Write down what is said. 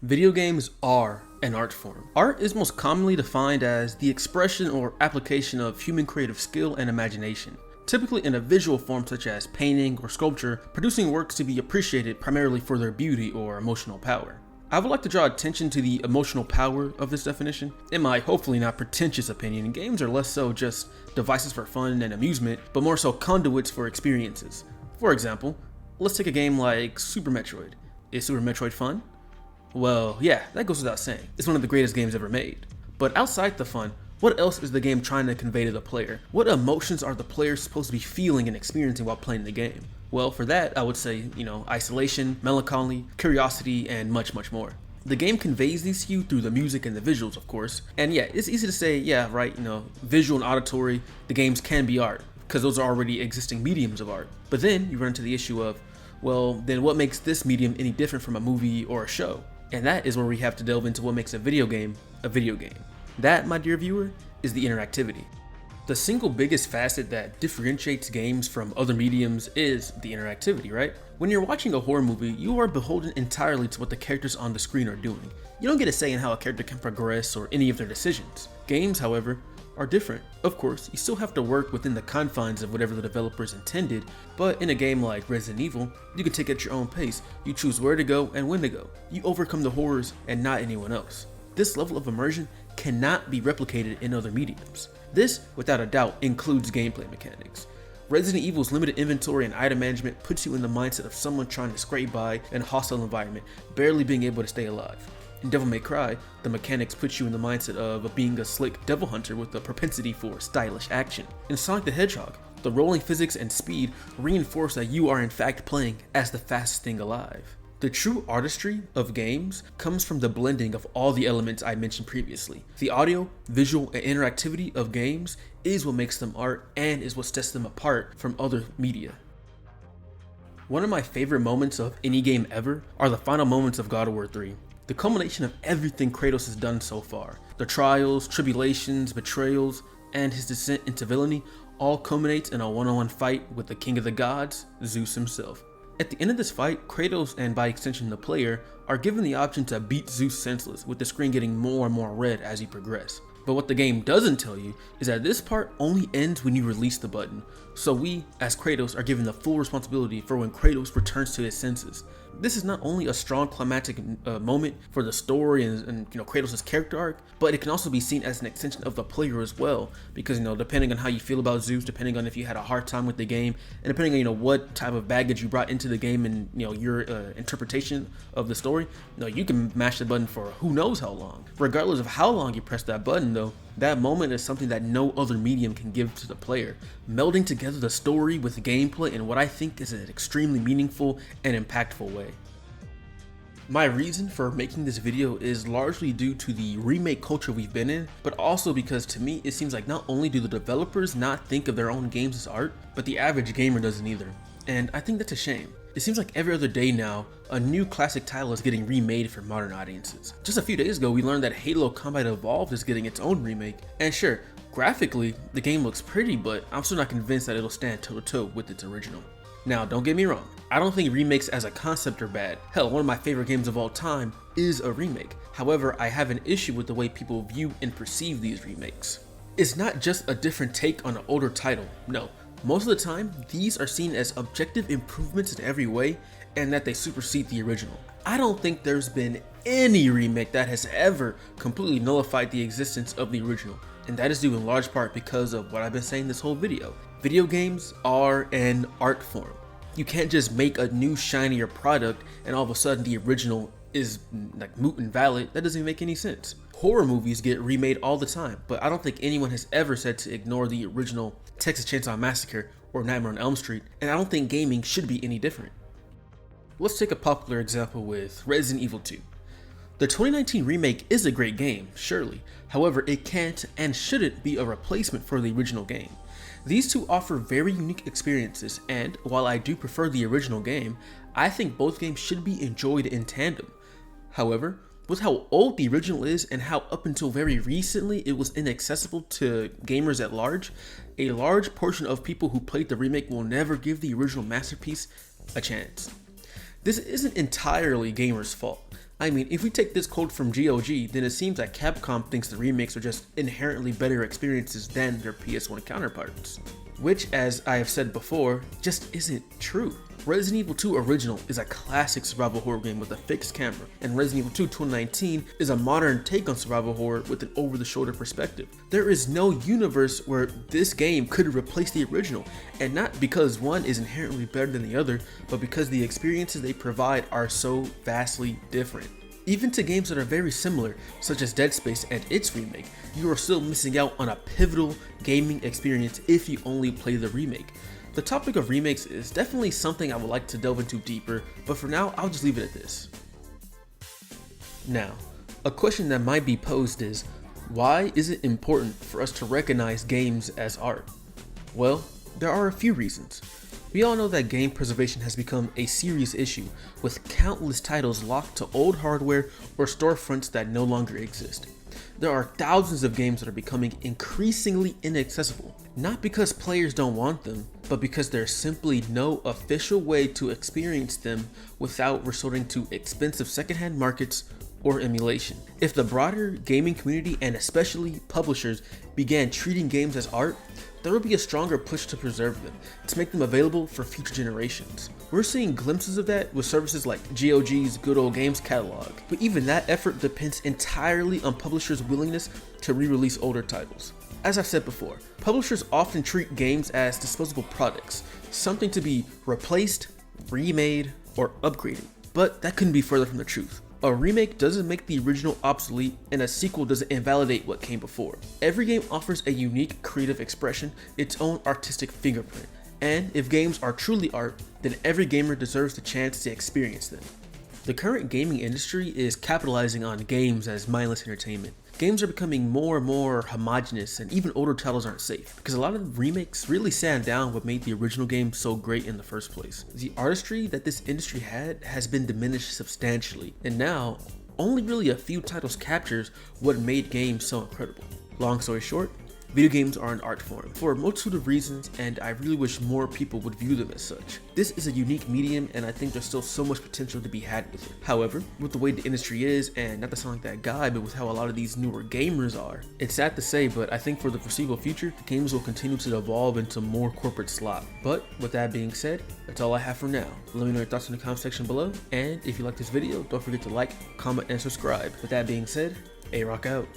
Video games are an art form. Art is most commonly defined as the expression or application of human creative skill and imagination, typically in a visual form such as painting or sculpture, producing works to be appreciated primarily for their beauty or emotional power. I would like to draw attention to the emotional power of this definition. In my hopefully not pretentious opinion, games are less so just devices for fun and amusement, but more so conduits for experiences. For example, let's take a game like Super Metroid. Is Super Metroid fun? Well, yeah, that goes without saying. It's one of the greatest games ever made. But outside the fun, what else is the game trying to convey to the player? What emotions are the players supposed to be feeling and experiencing while playing the game? Well, for that, I would say, isolation, melancholy, curiosity, and much, much more. The game conveys these to you through the music and the visuals, of course. And yeah, it's easy to say, yeah, right, visual and auditory, the games can be art, because those are already existing mediums of art. But then you run into the issue of, well, then what makes this medium any different from a movie or a show? And that is where we have to delve into what makes a video game a video game. That, my dear viewer, is the interactivity. The single biggest facet that differentiates games from other mediums is the interactivity, right? When you're watching a horror movie, you are beholden entirely to what the characters on the screen are doing. You don't get a say in how a character can progress or any of their decisions. Games, however, are different. Of course, you still have to work within the confines of whatever the developers intended, but in a game like Resident Evil, you can take it at your own pace. You choose where to go and when to go. You overcome the horrors and not anyone else. This level of immersion cannot be replicated in other mediums. This, without a doubt, includes gameplay mechanics. Resident Evil's limited inventory and item management puts you in the mindset of someone trying to scrape by in a hostile environment, barely being able to stay alive. In Devil May Cry, the mechanics put you in the mindset of being a slick devil hunter with a propensity for stylish action. In Sonic the Hedgehog, the rolling physics and speed reinforce that you are in fact playing as the fastest thing alive. The true artistry of games comes from the blending of all the elements I mentioned previously. The audio, visual, and interactivity of games is what makes them art and is what sets them apart from other media. One of my favorite moments of any game ever are the final moments of God of War 3. The culmination of everything Kratos has done so far, the trials, tribulations, betrayals, and his descent into villainy, all culminates in a one-on-one fight with the king of the gods, Zeus himself. At the end of this fight, Kratos, and by extension the player, are given the option to beat Zeus senseless, with the screen getting more and more red as you progress. But what the game doesn't tell you is that this part only ends when you release the button, so we, as Kratos, are given the full responsibility for when Kratos returns to his senses. This is not only a strong climactic moment for the story and Kratos' character arc, but it can also be seen as an extension of the player as well, because depending on how you feel about Zeus, depending on if you had a hard time with the game, and depending on what type of baggage you brought into the game and your interpretation of the story, you can mash the button for who knows how long. Regardless of how long you press that button though, that moment is something that no other medium can give to the player, melding together the story with gameplay in what I think is an extremely meaningful and impactful way. My reason for making this video is largely due to the remake culture we've been in, but also because to me it seems like not only do the developers not think of their own games as art, but the average gamer doesn't either. And I think that's a shame. It seems like every other day now, a new classic title is getting remade for modern audiences. Just a few days ago, we learned that Halo Combat Evolved is getting its own remake. And sure, graphically, the game looks pretty, but I'm still not convinced that it'll stand toe-to-toe with its original. Now, don't get me wrong, I don't think remakes as a concept are bad. Hell, one of my favorite games of all time is a remake. However, I have an issue with the way people view and perceive these remakes. It's not just a different take on an older title, no. Most of the time, these are seen as objective improvements in every way and that they supersede the original. I don't think there's been any remake that has ever completely nullified the existence of the original, and that is due in large part because of what I've been saying this whole video. Video games are an art form. You can't just make a new shinier product and all of a sudden the original is like moot and valid. That doesn't even make any sense. Horror movies get remade all the time, but I don't think anyone has ever said to ignore the original Texas Chainsaw Massacre or Nightmare on Elm Street, and I don't think gaming should be any different. Let's take a popular example with Resident Evil 2. The 2019 remake is a great game, surely. However, it can't and shouldn't be a replacement for the original game. These two offer very unique experiences, and while I do prefer the original game, I think both games should be enjoyed in tandem. However, with how old the original is and how up until very recently it was inaccessible to gamers at large, a large portion of people who played the remake will never give the original masterpiece a chance. This isn't entirely gamers' fault. I mean, if we take this quote from GOG, then it seems that Capcom thinks the remakes are just inherently better experiences than their PS1 counterparts. Which, as I have said before, just isn't true. Resident Evil 2 Original is a classic survival horror game with a fixed camera, and Resident Evil 2 2019 is a modern take on survival horror with an over-the-shoulder perspective. There is no universe where this game could replace the original, and not because one is inherently better than the other, but because the experiences they provide are so vastly different. Even to games that are very similar, such as Dead Space and its remake, you are still missing out on a pivotal gaming experience if you only play the remake. The topic of remakes is definitely something I would like to delve into deeper, but for now, I'll just leave it at this. Now, a question that might be posed is, why is it important for us to recognize games as art? Well, there are a few reasons. We all know that game preservation has become a serious issue, with countless titles locked to old hardware or storefronts that no longer exist. There are thousands of games that are becoming increasingly inaccessible, not because players don't want them, but because there's simply no official way to experience them without resorting to expensive secondhand markets or emulation. If the broader gaming community and especially publishers began treating games as art, there would be a stronger push to preserve them, to make them available for future generations. We're seeing glimpses of that with services like GOG's Good Old Games catalog, but even that effort depends entirely on publishers' willingness to re-release older titles. As I've said before, publishers often treat games as disposable products, something to be replaced, remade, or upgraded, but that couldn't be further from the truth. A remake doesn't make the original obsolete, and a sequel doesn't invalidate what came before. Every game offers a unique creative expression, its own artistic fingerprint, and if games are truly art, then every gamer deserves the chance to experience them. The current gaming industry is capitalizing on games as mindless entertainment. Games are becoming more and more homogenous, and even older titles aren't safe, because a lot of remakes really sand down what made the original game so great in the first place. The artistry that this industry had has been diminished substantially, and now only really a few titles captures what made games so incredible. Long story short, video games are an art form for a multitude of reasons, and I really wish more people would view them as such. This is a unique medium, and I think there's still so much potential to be had with it. However, with the way the industry is, and not to sound like that guy, but with how a lot of these newer gamers are, it's sad to say, but I think for the foreseeable future, games will continue to evolve into more corporate slop. But with that being said, that's all I have for now. Let me know your thoughts in the comment section below, and if you like this video, don't forget to like, comment, and subscribe. With that being said, A-Rock out.